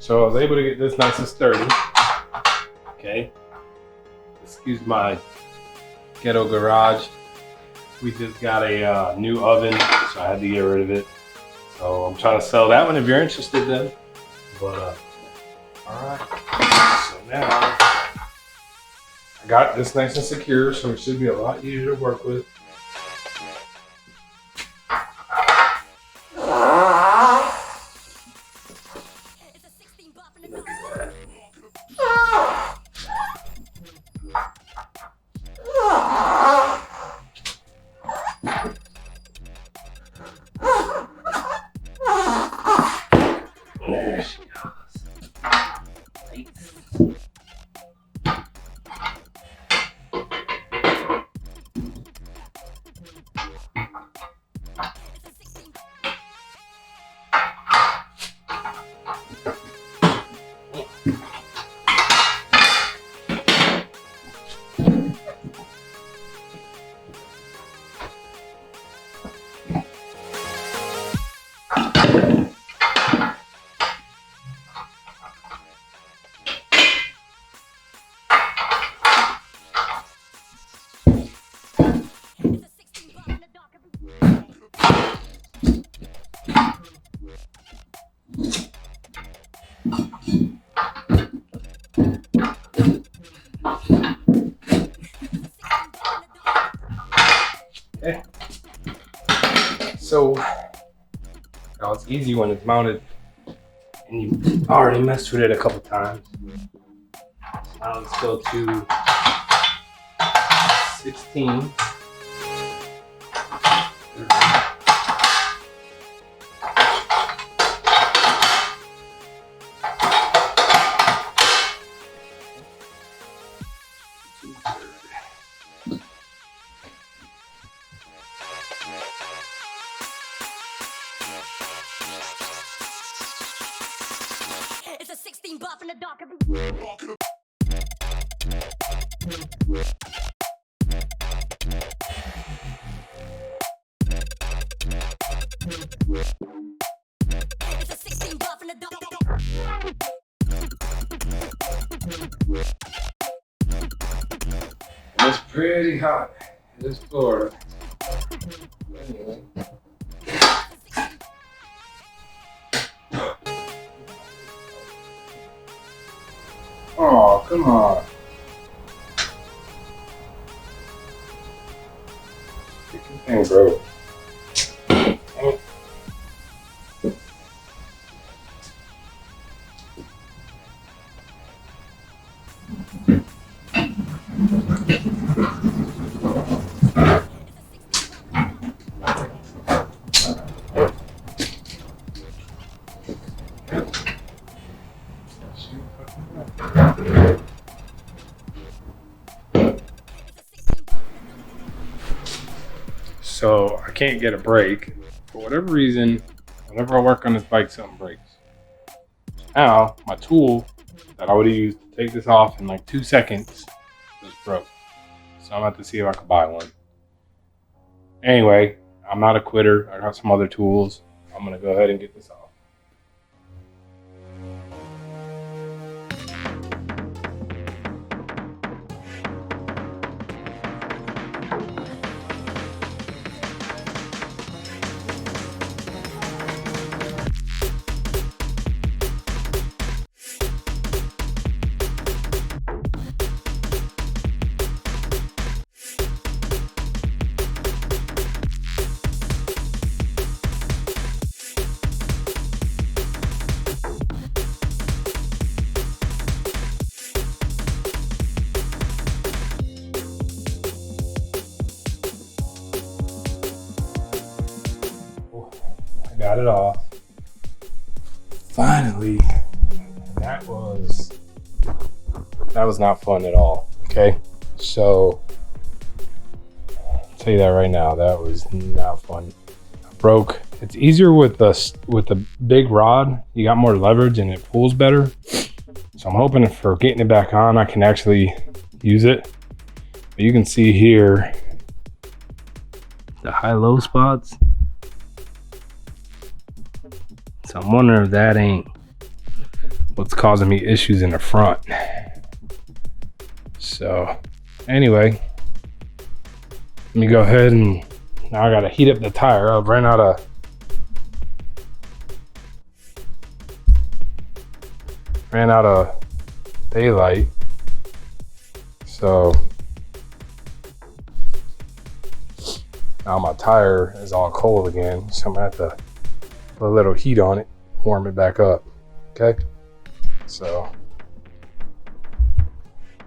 So I was able to get this nice and sturdy. Okay. Excuse my ghetto garage. We just got a new oven, so I had to get rid of it. So I'm trying to sell that one if you're interested then. But all right. So now I got this nice and secure, so it should be a lot easier to work with. There she goes. Okay. So now it's easy when it's mounted and you already messed with it a couple times. So now let's go to 16. It's a 16 buff in the dark. It's a 16 buff in the dark. It's pretty hot. It is Florida. Anyway. Oh, come on. Freaking thing broke. Oh. So I can't get a brake. For whatever reason, whenever I work on this bike, something breaks. Now, my tool that I would have used to take this off in like 2 seconds just broke. So I'm going to have to see if I can buy one. Anyway, I'm not a quitter. I got some other tools. I'm going to go ahead and get this off. Got it off. Finally. That was not fun at all. Okay, so I'll tell you that right now. That was not fun. Broke. It's easier with the big rod. You got more leverage and it pulls better. So I'm hoping for getting it back on, I can actually use it. But you can see here the high-low spots. So I'm wondering if that ain't what's causing me issues in the front. So anyway, let me go ahead and now I gotta heat up the tire. I've ran out of daylight. So now my tire is all cold again. So I'm gonna have to put a little heat on it, warm it back up. Okay. So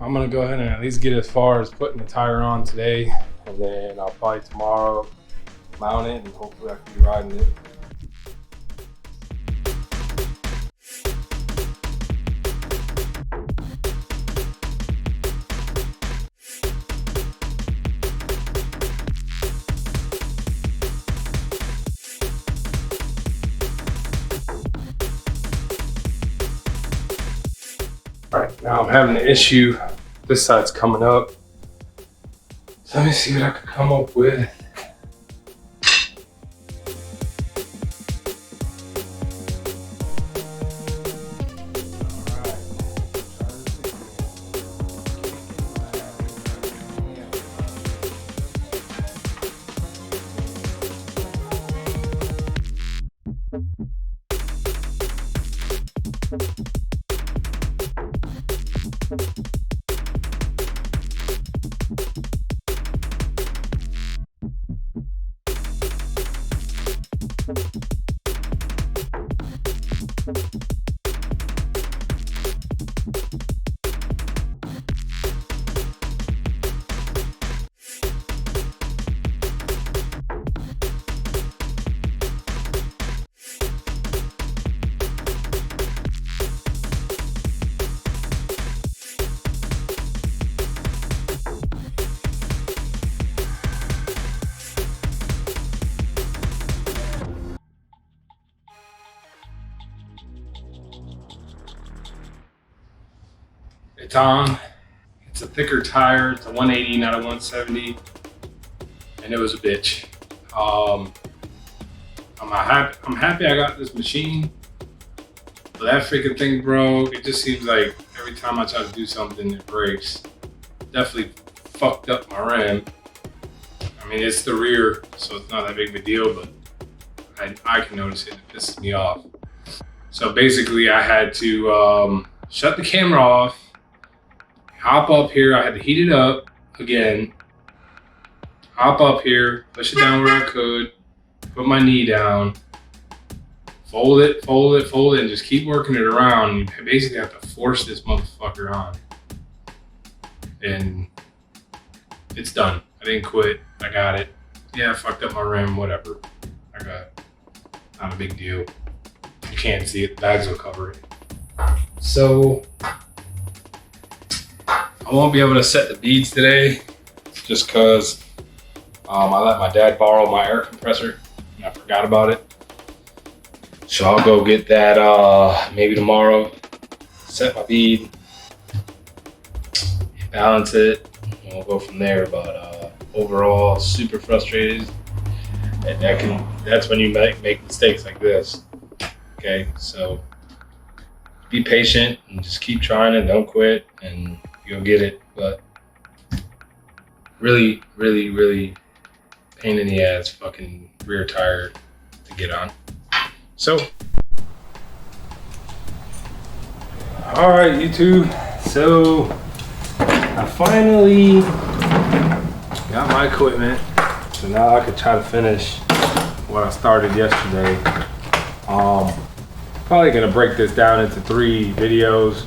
I'm gonna go ahead and at least get as far as putting the tire on today, and then I'll probably tomorrow mount it and hopefully I can be riding it. All right, now I'm having an issue. This side's coming up. So let me see what I can come up with. It's on. It's a thicker tire. It's a 180, not a 170, and it was a bitch. I'm happy I got this machine, but that freaking thing broke. It just seems like every time I try to do something, it breaks. Definitely fucked up my rim. I mean, it's the rear, so it's not that big of a deal, but I can notice it. It pisses me off. So basically, I had to shut the camera off, hop up here. I had to heat it up again. Hop up here, push it down where I could, put my knee down, fold it, and just keep working it around. You basically have to force this motherfucker on. And it's done. I didn't quit. I got it. Yeah, I fucked up my rim, whatever. I got it. Not a big deal. You can't see it, the bags will cover it. So, I won't be able to set the beads today just because I let my dad borrow my air compressor and I forgot about it. So I'll go get that maybe tomorrow, set my bead, balance it, and we'll go from there. But overall, super frustrated. And that's when you make mistakes like this. Okay, so be patient and just keep trying and don't quit and you'll get it. But really, really, really pain in the ass fucking rear tire to get on. So, all right, YouTube. So I finally got my equipment. So now I could try to finish what I started yesterday. Probably gonna break this down into 3 videos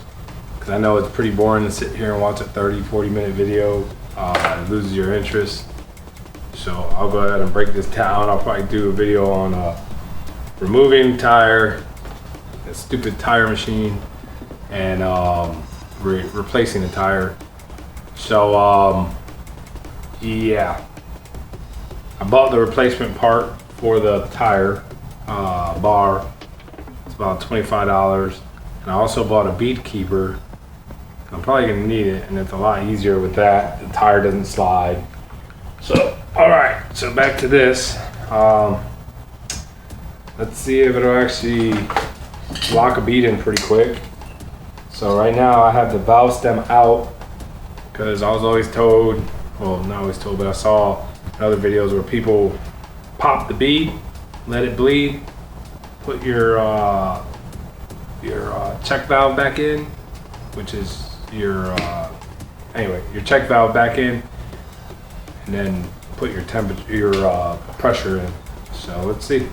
because I know it's pretty boring to sit here and watch a 30-40 minute video. It loses your interest. So I'll go ahead and break this down. I'll probably do a video on removing tire, a stupid tire machine, and replacing the tire. So yeah, I bought the replacement part for the tire bar. It's about $25, and I also bought a bead keeper. I'm probably gonna need it, and it's a lot easier with that. The tire doesn't slide. So, all right, so back to this. Let's see if it'll actually lock a bead in pretty quick. So right now I have the valve stem out because I was always told, well, not always told, but I saw in other videos where people pop the bead, let it bleed, put your check valve back in, which is your your check valve back in, and then put your temperature, your pressure in. So let's see.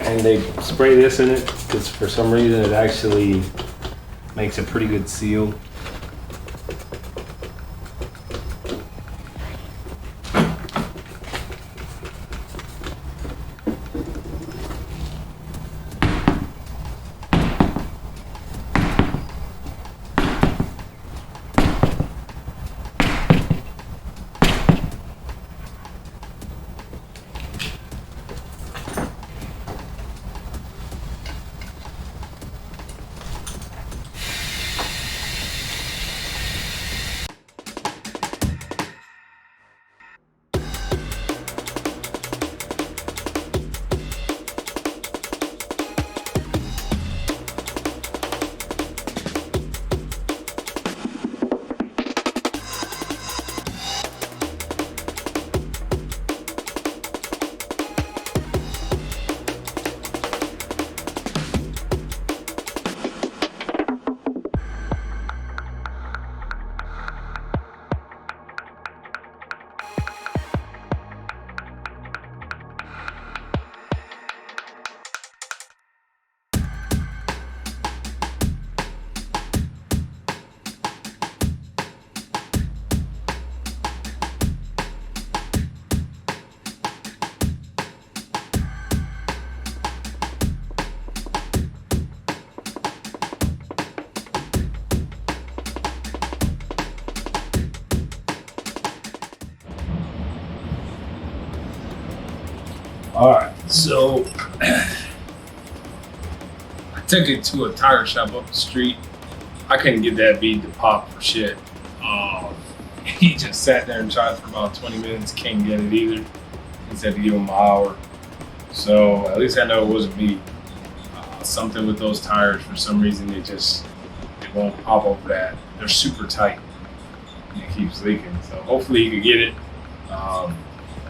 And they spray this in it because for some reason it actually makes a pretty good seal. All right, so I took it to a tire shop up the street. I couldn't get that bead to pop for shit. He just sat there and tried for about 20 minutes. Can't get it either. He said to give him an hour. So at least I know it wasn't me. Something with those tires, for some reason, they won't pop over that. They're super tight and it keeps leaking. So hopefully he could get it.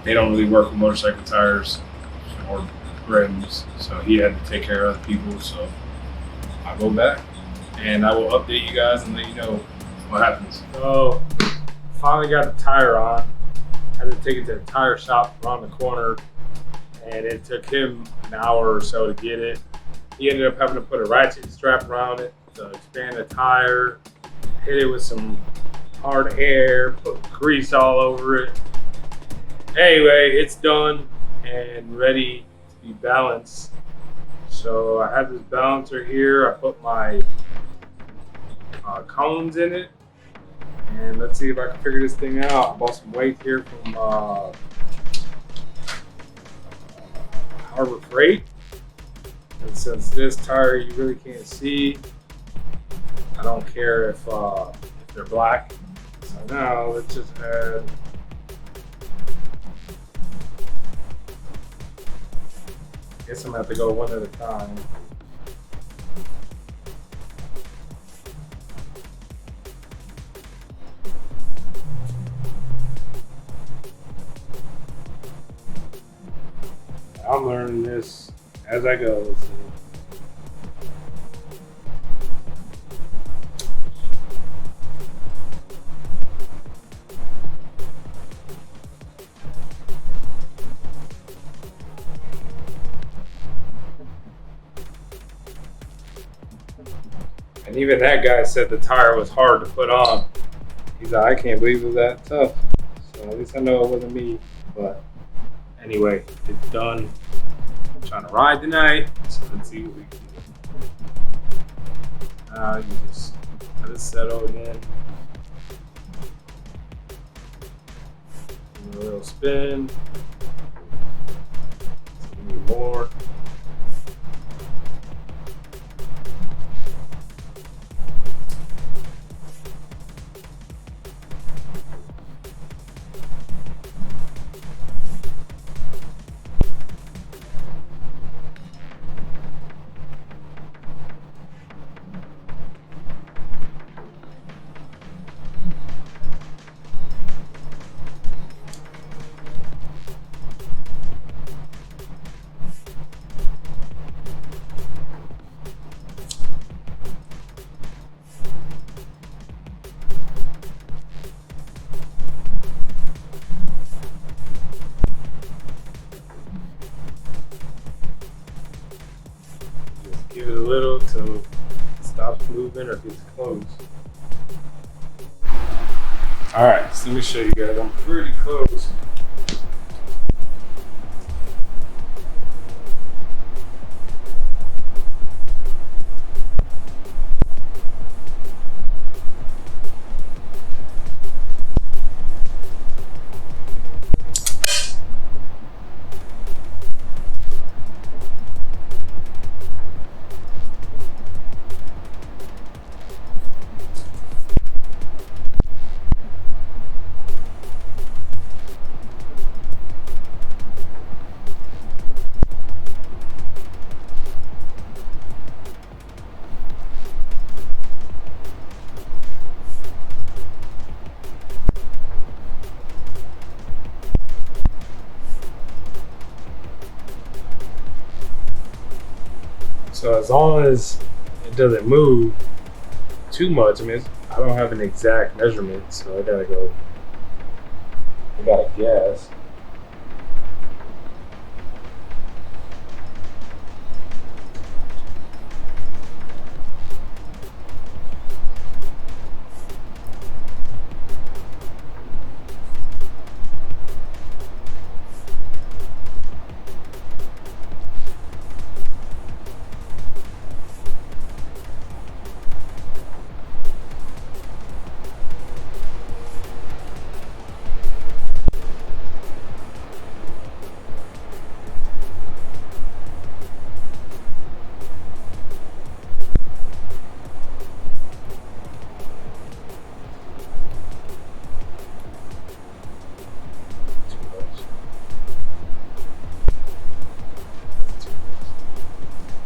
They don't really work with motorcycle tires or rims, so he had to take care of other people. So I'll go back and I will update you guys and let you know what happens. So finally got the tire on. Had to take it to the tire shop around the corner, and it took him an hour or so to get it. He ended up having to put a ratchet strap around it to expand the tire, hit it with some hard air, put grease all over it. Anyway, it's done and ready to be balanced. So I have this balancer here. I put my cones in it, and let's see if I can figure this thing out. I bought some weight here from Harbor Freight, and since this tire you really can't see, I don't care if they're black. So now let's just add I guess I'm gonna have to go one at a time. I'm learning this as I go. So. And even that guy said the tire was hard to put on. He's like, I can't believe it was that tough. So at least I know it wasn't me. But anyway, it's done. I'm trying to ride tonight. So let's see what we can do. Now you just let it settle again. Give it a little spin. Give me more. little till it stops moving or gets close. Alright, so let me show you guys. I'm pretty close. So as long as it doesn't move too much, I mean, I don't have an exact measurement, so I gotta guess.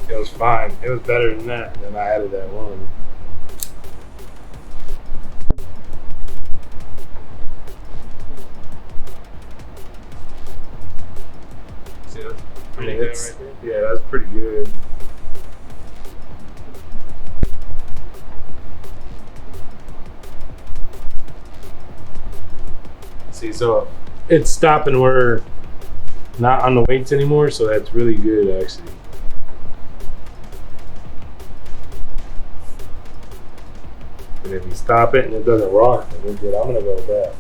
It was fine. It was better than that. And then I added that one. See, that's pretty good right there. Yeah, that's pretty good. See, so it's stopping where not on the weights anymore, so that's really good actually. And if you stop it and it doesn't rock, then we're good. I'm gonna go with that.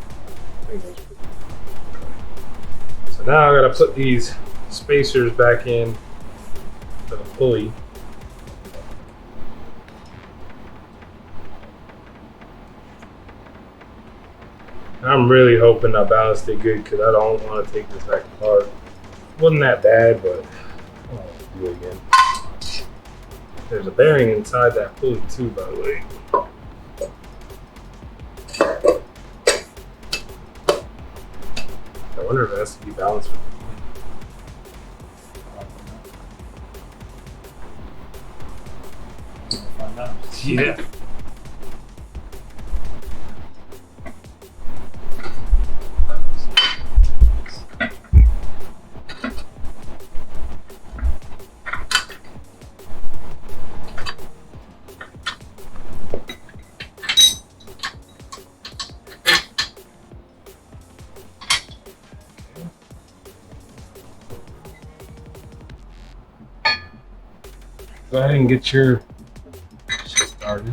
I think that's pretty good. So now I gotta put these spacers back in to the pulley. And I'm really hoping I balanced it good because I don't want to take this back apart. Wasn't that bad, but I don't want to do it again. There's a bearing inside that pulley too, by the way. I wonder if it has to be balanced with the pulley. Yeah. Go ahead and get your shit started.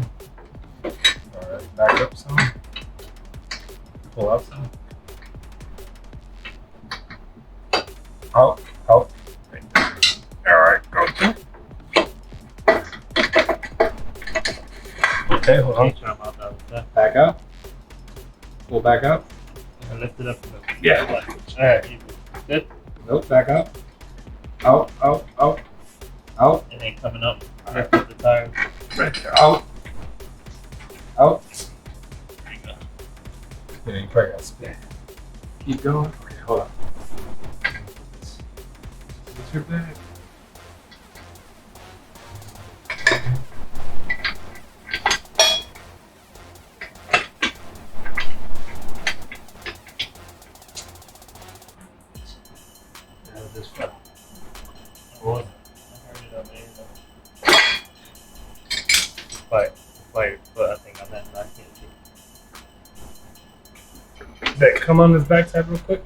Alright, back up some. Pull out some. Out. Right there. Alright, go to. Okay, hold on. Back up. Pull back up. And lift it up. Yeah. Alright. Good. Nope, back up. Out. And then coming up. Lift up the tires. Right there. Out. There you go. Yeah, you probably got to spin. Keep going. Okay, hold on. What's your bag? This front. What? I heard it up there. But I think I'm at, but I can't see. Beck, come on this backside real quick.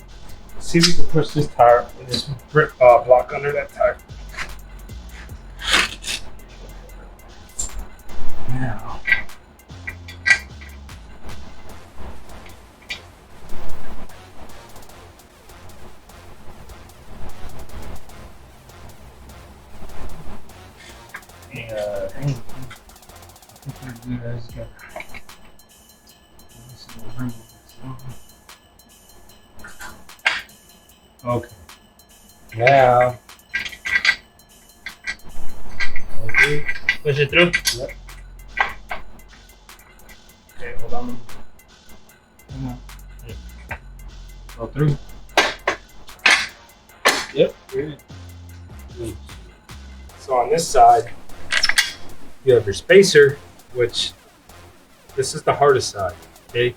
See if we can push this tire and this brick block under that tire. Now. Yeah, I think we're good. I just got this little ring this on. Okay. Now. Okay. Push it through? Yep. Okay, hold on. Hang on. Go through. Yep. Good. Good. So on this side, you have your spacer, which this is the hardest side, okay?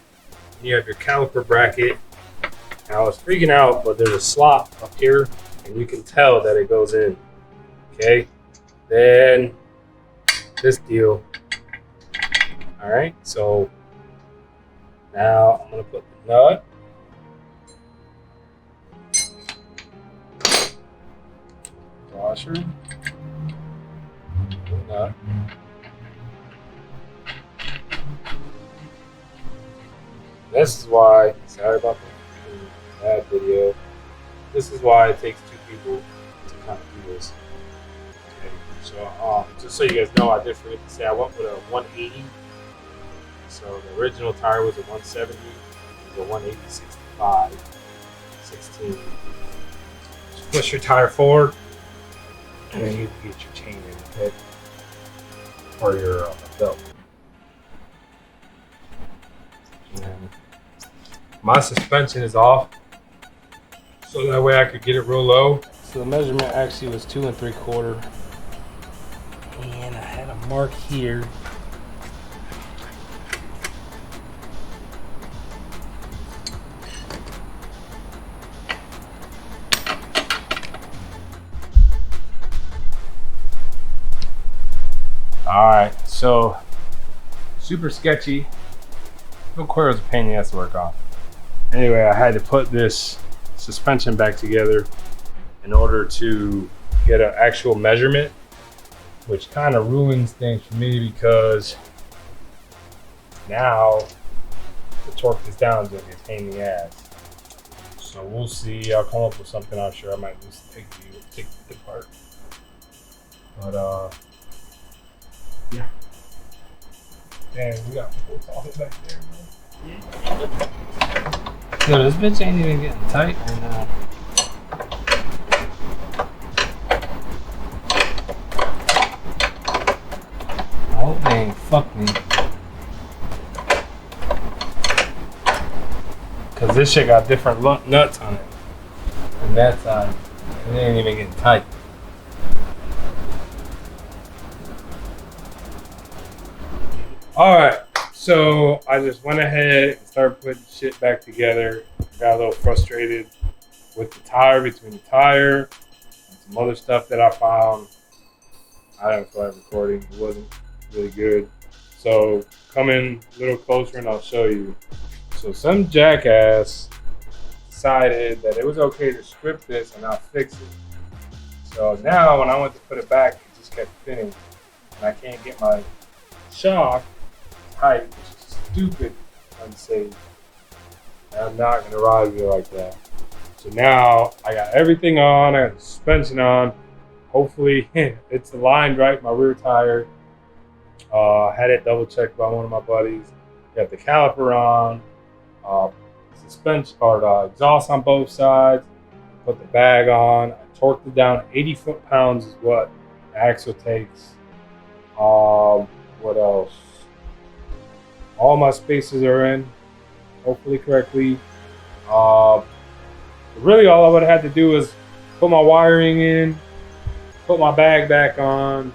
You have your caliper bracket. Now I was freaking out, but there's a slot up here, and you can tell that it goes in, okay? Then this deal. All right, so now I'm gonna put the nut. Washer. Nut. This is why, sorry about that video. This is why it takes two people to kind of do this. Okay. So, just so you guys know, I did forget to say I went with a 180. So the original tire was a 170. It was a 180 65 16. Just push your tire forward, and then you get your chain in, okay? Or your belt. And my suspension is off, so that way I could get it real low. So the measurement actually was 2 3/4, and I had a mark here. Alright, so super sketchy. Vaquero's a pain in the ass to work on. Anyway, I had to put this suspension back together in order to get an actual measurement, which kind of ruins things for me because now the torque is down to a pain in the ass. So we'll see. I'll come up with something. I'm sure I might just take the part. But yeah. Damn, we got people talking back there, man. Yo, this bitch ain't even getting tight right now. I hope they ain't fuck me. Cause this shit got different nuts on it. And that side, it ain't even getting tight. Alright, so I just went ahead and started putting shit back together. Got a little frustrated with the tire, between the tire and some other stuff that I found. I didn't feel like recording, it wasn't really good. So come in a little closer and I'll show you. So some jackass decided that it was okay to strip this and I'll fix it. So now when I went to put it back, it just kept spinning. And I can't get my shock tight, which is stupid, unsafe. And I'm not gonna ride with it like that. So now I got everything on, I got the suspension on. Hopefully it's aligned right, my rear tire. Had it double checked by one of my buddies. Got the caliper on, suspension or exhaust on both sides. Put the bag on. I torqued it down. 80 foot-pounds is what the axle takes. What else? All my spaces are in, hopefully correctly. Really all I would have had to do was put my wiring in, put my bag back on,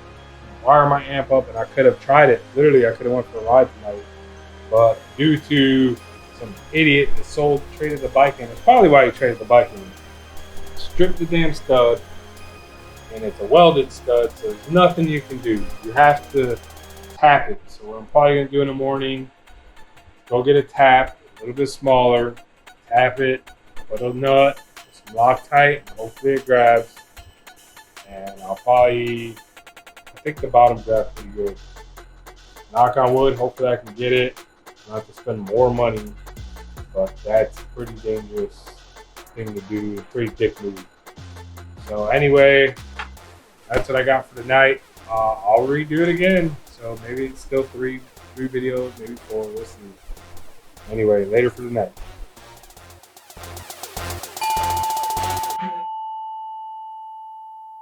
wire my amp up, and I could have tried it. Literally, I could have went for a ride tonight. But due to some idiot that traded the bike in, it's probably why he traded the bike in, stripped the damn stud, and it's a welded stud, so there's nothing you can do. You have to tap it. So what I'm probably gonna do in the morning, go get a tap, a little bit smaller, tap it, put a nut, some Loctite, and hopefully it grabs. And I think the bottom grabs pretty good. knock on wood, hopefully I can get it. Not have to spend more money, but that's a pretty dangerous thing to do, pretty dick move. So anyway, that's what I got for tonight. I'll redo it again. So maybe it's still three videos, maybe 4. We'll see. Anyway, later for the night.